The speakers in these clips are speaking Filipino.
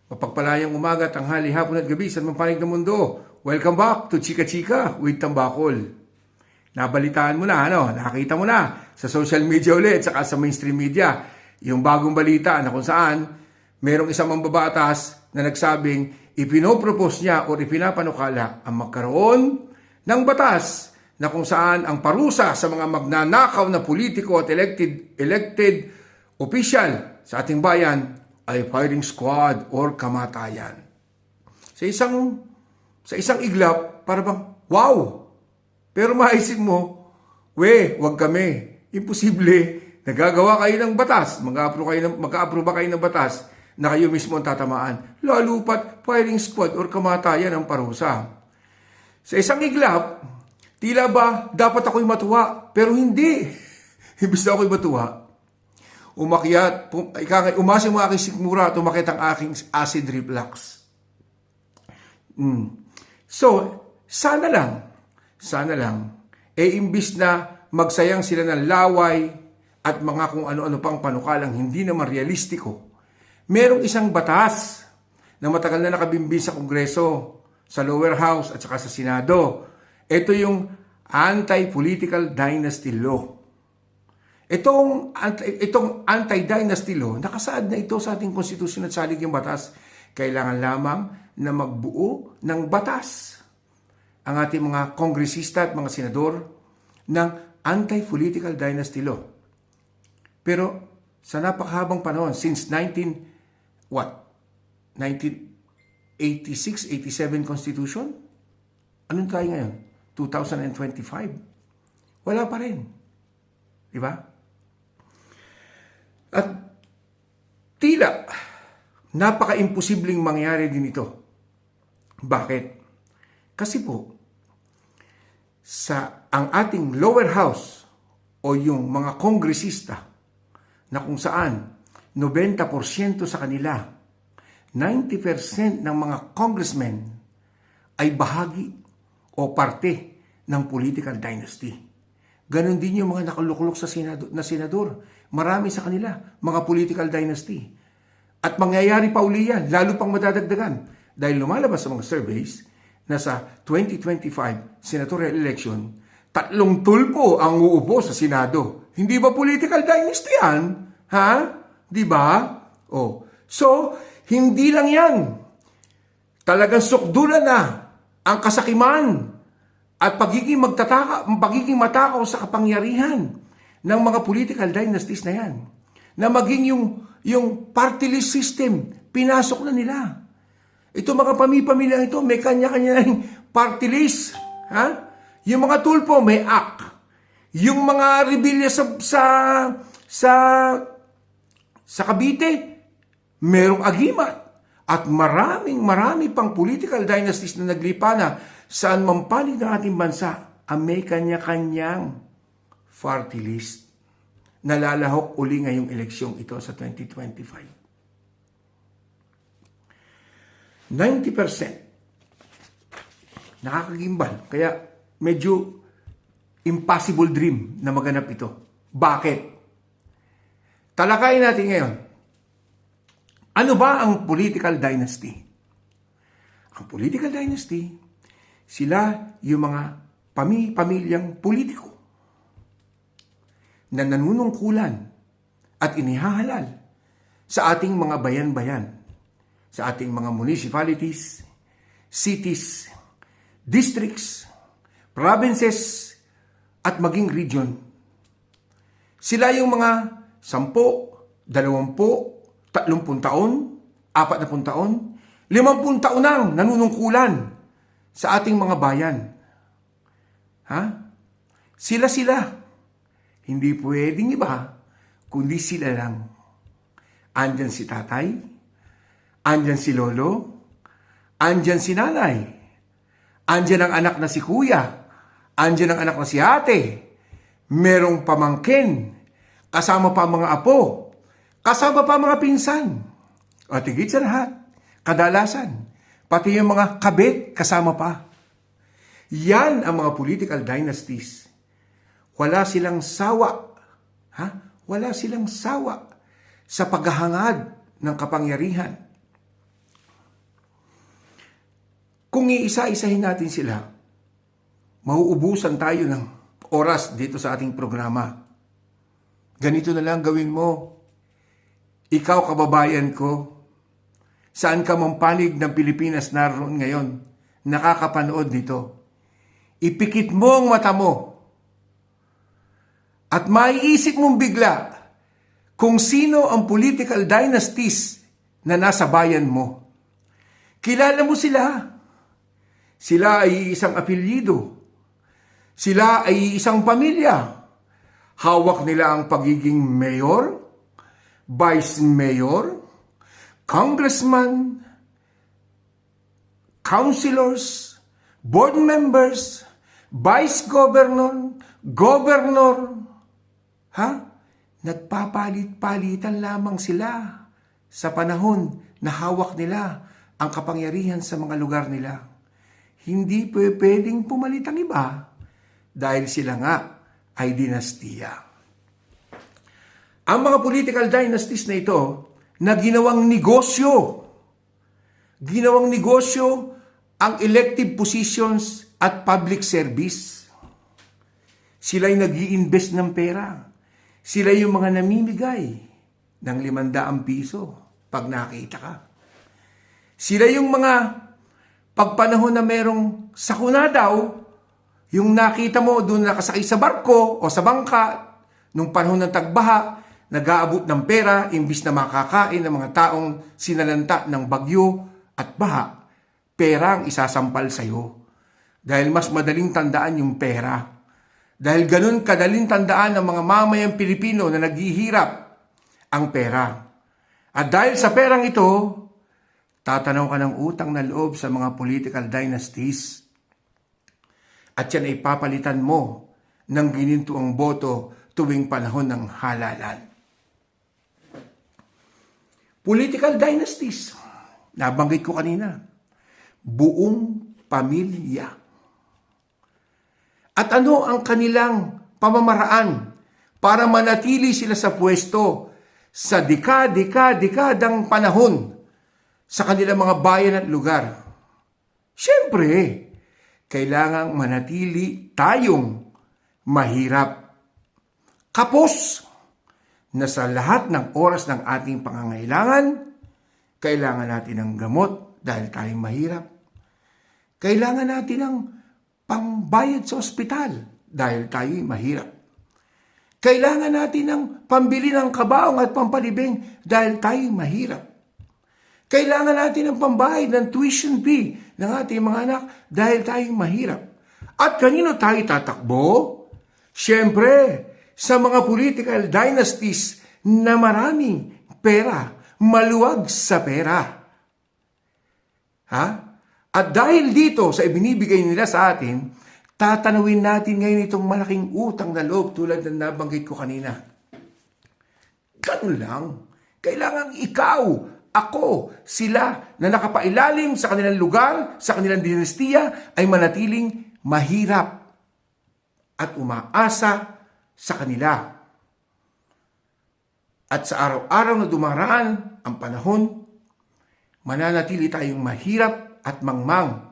Mapagpalayang umaga, tanghali, hapon at gabi sa mampanig ng mundo. Welcome back to Chika Chika with Tambakol. Nabalitaan mo na, nakita mo na sa social media ulit, saka sa mainstream media, yung bagong balita na kung saan merong isang mambabatas na nagsabing ipinopropose niya o ipinapanukala ang magkaroon ng batas na kung saan ang parusa sa mga magnanakaw na politiko at elected official sa ating bayan ay firing squad or kamatayan. Sa isang iglap, para bang, wow! Pero maisip mo, wag kami. Imposible. Nagagawa kayo ng batas. Mag-a-approve kayo ng batas na kayo mismo ang tatamaan. Lalo pat firing squad or kamatayan ang parusa. Sa isang iglap, tila ba dapat ako'y matuwa? Pero hindi. Imbis na ako'y matuwa, umakyat, umasin mo aking sikmura at umakyat ang aking acid reflux. So, sana lang, imbis na magsayang sila ng laway at mga kung ano-ano pang panukalang hindi naman realistiko, merong isang batas na matagal na nakabimbing sa Kongreso, sa lower house at saka sa Senado. Ito yung Anti-Political Dynasty Law. Itong anti-dynasty law, nakasaad na ito sa ating konstitusyon at salig yung batas. Kailangan lamang na magbuo ng batas ang ating mga kongresista at mga senador ng anti-political dynasty law. Pero sa napakahabang panahon, since 1986, 87 Constitution? Anong tayo ngayon? 2025? Wala pa rin. Diba? At tila, napaka-imposibleng mangyari din ito. Bakit? Kasi po, ang ating lower house o yung mga kongresista na kung saan 90% sa kanila, 90% ng mga congressmen ay bahagi o parte ng political dynasty. Ganon din yung mga nakaluklok sa senador. Marami sa kanila, mga political dynasty. At mangyayari pa uli yan, lalo pang madadagdagan. Dahil lumalabas sa mga surveys na sa 2025 senatorial election, 3 tulpo ang uupo sa Senado. Hindi ba political dynasty yan? Ha? Di ba? So, hindi lang yan. Talagang sukdulan na ang kasakiman at pagiging matakaw sa kapangyarihan ng mga political dynasties na yan. Na maging yung party list system, pinasok na nila. Ito mga pamilya ito, may kanya-kanya party list. Ha? Yung mga tulpo, may act. Yung mga rebelya sa Cavite, merong agimat. At marami pang political dynasties na naglipa na saan mampanig ng ating bansa ang may kanya-kanyang party list. Nalalahok uli ngayong eleksyong ito sa 2025. 90%. Nakakagimbal. Kaya medyo impossible dream na maganap ito. Bakit? Talakayin natin ngayon. Ano ba ang political dynasty? Ang political dynasty, sila yung mga pamilyang politiko na nanunungkulan at inihahalal sa ating mga bayan-bayan, sa ating mga municipalities, cities, districts, provinces, at maging region. Sila yung mga 10, 20, 30 taon, 40 taon, 50 taon nang nanunungkulan sa ating mga bayan. Ha? Sila. Hindi pwedeng iba, kundi sila lang. Andyan si tatay, andyan si lolo, andyan si nanay, andyan ang anak na si kuya, andyan ang anak na si ate, merong pamangkin, kasama pa mga apo, kasama pa mga pinsan. At higit sa lahat, kadalasan, pati yung mga kabit kasama pa. Yan ang mga political dynasties. Wala silang sawa. Wala silang sawa sa paghahangad ng kapangyarihan. Kung iisa-isahin natin sila, mauubusan tayo ng oras dito sa ating programa. Ganito na lang gawin mo. Ikaw, kababayan ko, saan ka mang panig ng Pilipinas naroon ngayon, nakakapanood nito. Ipikit mo ang mata mo at maiisip mong bigla kung sino ang political dynasties na nasa bayan mo. Kilala mo sila. Sila ay isang apelyido. Sila ay isang pamilya. Hawak nila ang pagiging mayor, vice mayor, congressman, councilors, board members, vice governor, governor. Nagpapalit-palitan lamang sila sa panahon na hawak nila ang kapangyarihan sa mga lugar nila. Hindi pwedeng pumalit ang iba dahil sila nga ay dinastiya. Ang mga political dynasties na ito na ginawang negosyo ang elective positions at public service. Sila'y nag-i-invest ng pera. Sila yung mga namimigay ng 500 piso pag nakita ka. Sila yung mga pagpanahon na merong sakuna daw, yung nakita mo doon nakasakay sa barko o sa bangka, nung panahon ng tagbaha, nag-aabot ng pera, imbis na makakain ng mga taong sinalanta ng bagyo at baha, pera ang isasampal sa'yo. Dahil mas madaling tandaan yung pera. Dahil ganun kadaling tandaan ng mga mamayang Pilipino na naghihirap ang pera. At dahil sa perang ito, tatanaw ka ng utang na loob sa mga political dynasties. At yan ay papalitan mo ng ginintuang boto tuwing panahon ng halalan. Political dynasties, nabanggit ko kanina, buong pamilya. At ano ang kanilang pamamaraan para manatili sila sa pwesto sa dekadang panahon sa kanilang mga bayan at lugar? Siyempre, kailangang manatili tayong mahirap. Kapos na sa lahat ng oras ng ating pangangailangan, kailangan natin ng gamot dahil tayong mahirap. Kailangan natin ng pangbayad sa ospital dahil tayo'y mahirap. Kailangan natin ng pambili ng kabaong at pampalibing dahil tayo'y mahirap. Kailangan natin ng pambayad ng tuition fee ng ating mga anak dahil tayo'y mahirap. At kanino tayo tatakbo? Siyempre, sa mga political dynasties na maraming pera, maluwag sa pera. At dahil dito sa ibinibigay nila sa atin, tatanawin natin ngayon itong malaking utang na loob tulad ng nabanggit ko kanina. Ganun lang. Kailangan ikaw, ako, sila na nakapailalim sa kanilang lugar, sa kanilang dinastiya, ay manatiling mahirap at umaasa sa kanila. At sa araw-araw na dumaraan ang panahon, mananatili tayong mahirap at mangmang.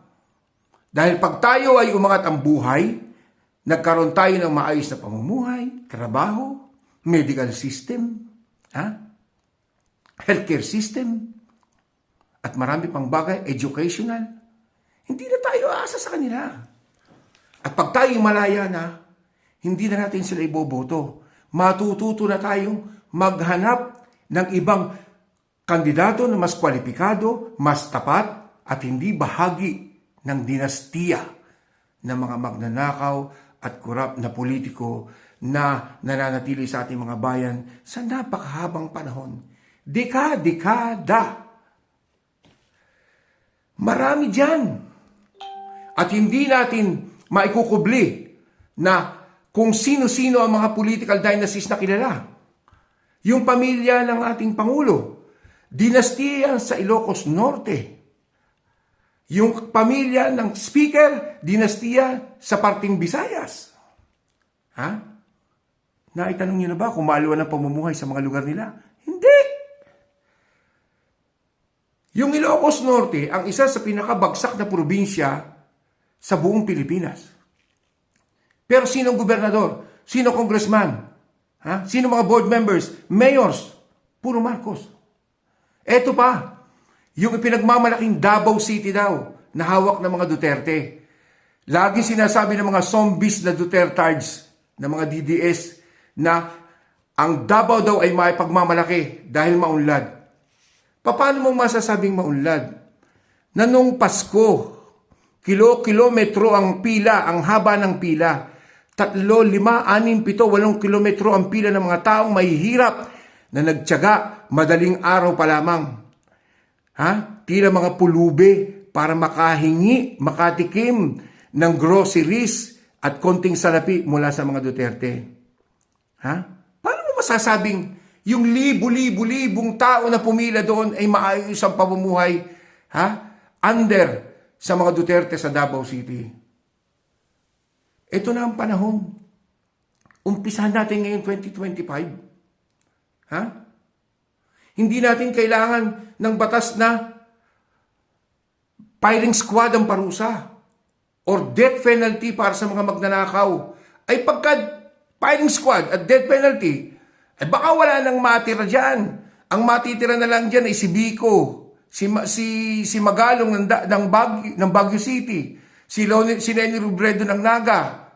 Dahil pag tayo ay umangat ang buhay, nagkaroon tayo ng maayos na pamumuhay, trabaho, medical system, healthcare system, at marami pang bagay, educational, hindi na tayo aasa sa kanila. At pag tayo malaya na, hindi na natin sila iboboto. Matututo na tayong maghanap ng ibang kandidato na mas kwalipikado, mas tapat, at hindi bahagi ng dinastiya ng mga magnanakaw at korap na politiko na nananatili sa ating mga bayan sa napakahabang panahon. Dekada. Marami dyan. At hindi natin maikukubli na kung sino-sino ang mga political dynasties na kilala. Yung pamilya ng ating Pangulo, dinastiya sa Ilocos Norte. Yung pamilya ng speaker, dinastiya sa parting Visayas. Naitanong niyo na ba kung maaliwan ang pamumuhay sa mga lugar nila? Hindi. Yung Ilocos Norte ang isa sa pinakabagsak na probinsya sa buong Pilipinas. Pero sinong gobernador? Sino congressman? Sino mga board members? Mayors? Puro Marcos. Eto pa, yung ipinagmamalaking Davao City daw na hawak ng mga Duterte. Lagi sinasabi ng mga zombies na Dutertards, ng mga DDS, na ang Davao daw ay may pagmamalaki dahil maunlad. Paano mo masasabing maunlad? Na nung Pasko, kilometro ang pila, ang haba ng pila. 3, 5, 6, 7, 8 kilometro ang pila ng mga taong mahihirap na nagtiyaga madaling araw pa lamang. Tila mga pulube para makahingi, makatikim ng groceries at konting salapi mula sa mga Duterte. Paano mo masasabing yung libo-libong tao na pumila doon ay maayos ang pamumuhay under sa mga Duterte sa Davao City? Ito na ang panahon. Umpisahan natin ngayon 2025. Hindi natin kailangan ng batas na firing squad ang parusa or death penalty para sa mga magnanakaw. Ay pagka firing squad at death penalty, ay baka wala nang matira dyan. Ang matitira na lang dyan ay si Biko, si Magalong ng Baguio City, si Lenny Robredo ng Naga.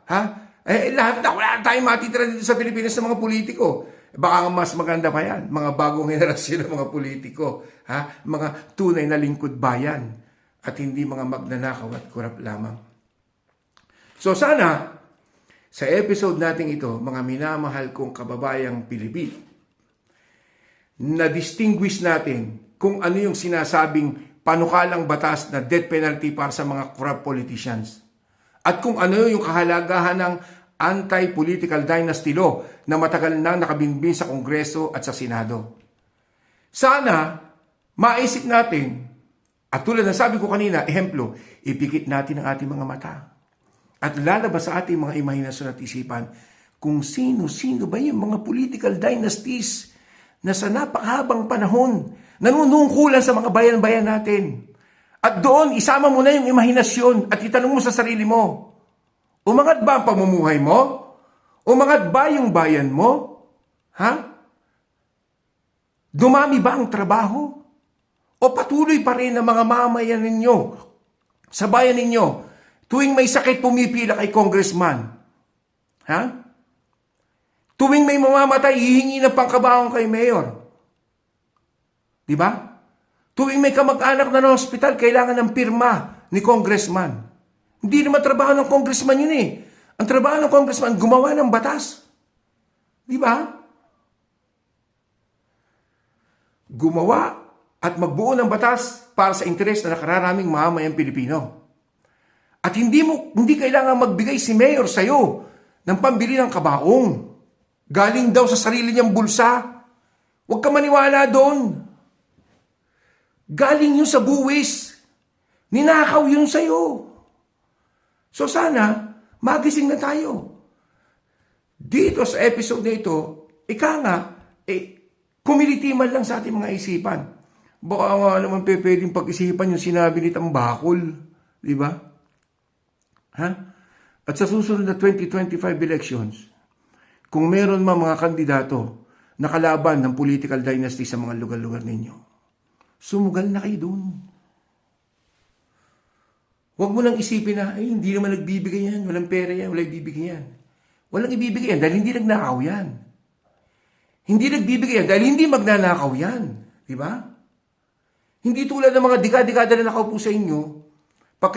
Lahat na, wala tayong matitira dito sa Pilipinas ng mga politiko. Baka mas maganda pa yan, mga bagong henerasyon ng mga politiko. Mga tunay na lingkod bayan at hindi mga magnanakaw at kurap lamang. So sana, sa episode natin ito, mga minamahal kong kababayang Pilipino, na-distinguish natin kung ano yung sinasabing panukalang batas na death penalty para sa mga corrupt politicians. At kung ano yung kahalagahan ng anti-political dynasty law na matagal nang nakabinbin sa Kongreso at sa Senado. Sana, maisip natin, at tulad ng sabi ko kanina, ehemplo, ipikit natin ang ating mga mata. At lalabas sa ating mga imahinasyon at isipan kung sino-sino ba yung mga political dynasties na sa napakahabang panahon nanunungkulan sa mga bayan-bayan natin. At doon, isama mo na yung imahinasyon at itanong mo sa sarili mo, umangat ba ang pamumuhay mo? Umangat ba yung bayan mo? Dumami ba ang trabaho? O patuloy pa rin ang mga mamayan ninyo sa bayan ninyo tuwing may sakit pumipila kay congressman? Tuwing may mamamatay, hihingi ng pangkabaong kay mayor. Diba? Tuwing may kamag-anak na hospital, kailangan ng pirma ni congressman. Hindi naman trabaho ng congressman yun eh. Ang trabaho ng congressman, gumawa ng batas. Diba? Gumawa at magbuo ng batas para sa interes na nakararaming mamamayang Pilipino. At hindi kailangan magbigay si mayor sa'yo ng pambili ng kabaong. Galing daw sa sarili niyang bulsa. Huwag ka maniwala doon. Galing yun sa buwis. Ninakaw yun sa'yo. So sana, magising na tayo. Dito sa episode na ito, kumilitiman lang sa ating mga isipan. Baka nga naman pwedeng pag-isipan yung sinabi ni Tambakol. Di ba? At sa susunod na 2025 elections, kung meron mga kandidato na kalaban ng political dynasty sa mga lugar-lugar ninyo, sumugal na kayo doon. Huwag mo nang isipin na, hindi naman nagbibigay yan, walang pera yan, walang ibibigay yan. Walang ibibigay yan dahil hindi nagnakaw yan. Hindi nagbibigay yan dahil hindi magnanakaw yan. Di ba? Hindi tulad ng mga dekada na nakaupo sa inyo, pag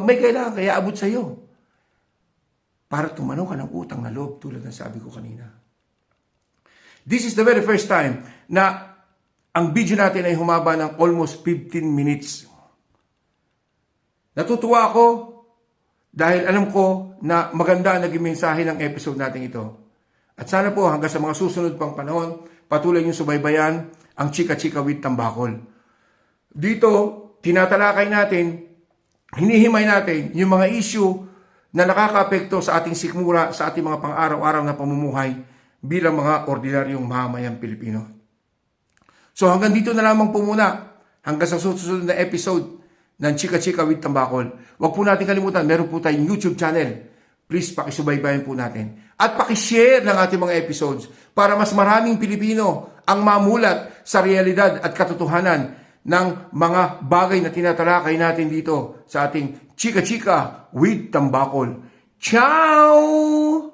may kailangan, kaya abot sa iyo. Para tumanaw ka ng utang na loob, tulad ng sabi ko kanina. This is the very first time na ang video natin ay humaba ng almost 15 minutes. Natutuwa ako dahil alam ko na maganda ang naging mensahe ng episode natin ito. At sana po hanggang sa mga susunod pang panahon, patuloy niyong subaybayan ang Chika-Chika with Tambakol. Dito, tinatalakay natin, hinihimay natin yung mga issue na nakakaapekto sa ating sikmura, sa ating mga pang-araw-araw na pamumuhay bilang mga ordinaryong mamamayang Pilipino. So hanggang dito na lamang po muna. Hanggang sa susunod na episode ng Chika Chika with Tambakol. Huwag po natin kalimutan, meron po tayong YouTube channel. Please, pakisubaybayan po natin. At pakishare ng ating mga episodes para mas maraming Pilipino ang mamulat sa realidad at katotohanan ng mga bagay na tinatalakay natin dito sa ating Chika Chika with Tambakol. Ciao!